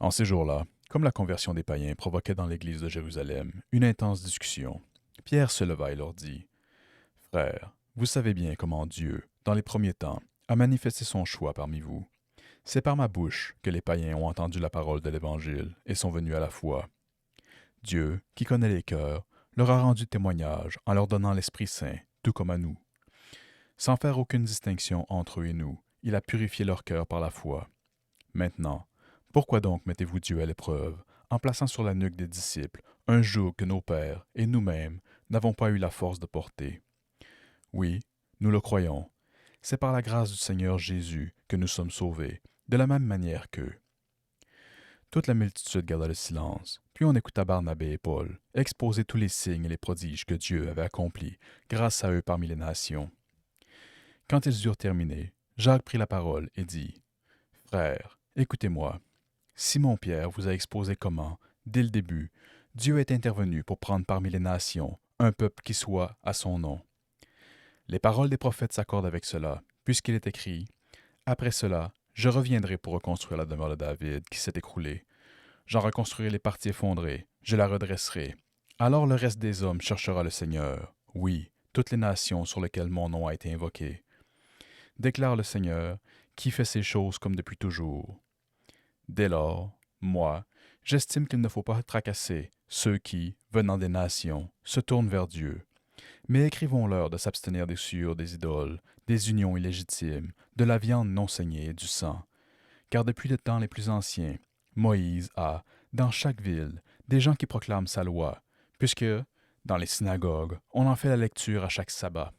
En ces jours-là, comme la conversion des païens provoquait dans l'église de Jérusalem une intense discussion, Pierre se leva et leur dit: Frères, vous savez bien comment Dieu, dans les premiers temps, a manifesté son choix parmi vous. C'est par ma bouche que les païens ont entendu la parole de l'Évangile et sont venus à la foi. Dieu, qui connaît les cœurs, leur a rendu témoignage en leur donnant l'Esprit Saint, tout comme à nous. Sans faire aucune distinction entre eux et nous, il a purifié leur cœur par la foi. Maintenant, pourquoi donc mettez-vous Dieu à l'épreuve, en plaçant sur la nuque des disciples un joug que nos pères et nous-mêmes n'avons pas eu la force de porter? Oui, nous le croyons. C'est par la grâce du Seigneur Jésus que nous sommes sauvés, de la même manière qu'eux. Toute la multitude garda le silence, puis on écouta Barnabé et Paul exposer tous les signes et les prodiges que Dieu avait accomplis grâce à eux parmi les nations. Quand ils eurent terminé, Jacques prit la parole et dit: Frères, écoutez-moi. Simon-Pierre vous a exposé comment, dès le début, Dieu est intervenu pour prendre parmi les nations un peuple qui soit à son nom. Les paroles des prophètes s'accordent avec cela, puisqu'il est écrit: Après cela, je reviendrai pour reconstruire la demeure de David qui s'est écroulée. J'en reconstruirai les parties effondrées, je la redresserai. Alors le reste des hommes cherchera le Seigneur, oui, toutes les nations sur lesquelles mon nom a été invoqué. Déclare le Seigneur, qui fait ces choses comme depuis toujours. Dès lors, moi, j'estime qu'il ne faut pas tracasser ceux qui, venant des nations, se tournent vers Dieu. Mais écrivons-leur de s'abstenir des souillures des idoles, des unions illégitimes, de la viande non saignée et du sang. Car depuis les temps les plus anciens, Moïse a, dans chaque ville, des gens qui proclament sa loi, puisque, dans les synagogues, on en fait la lecture à chaque sabbat.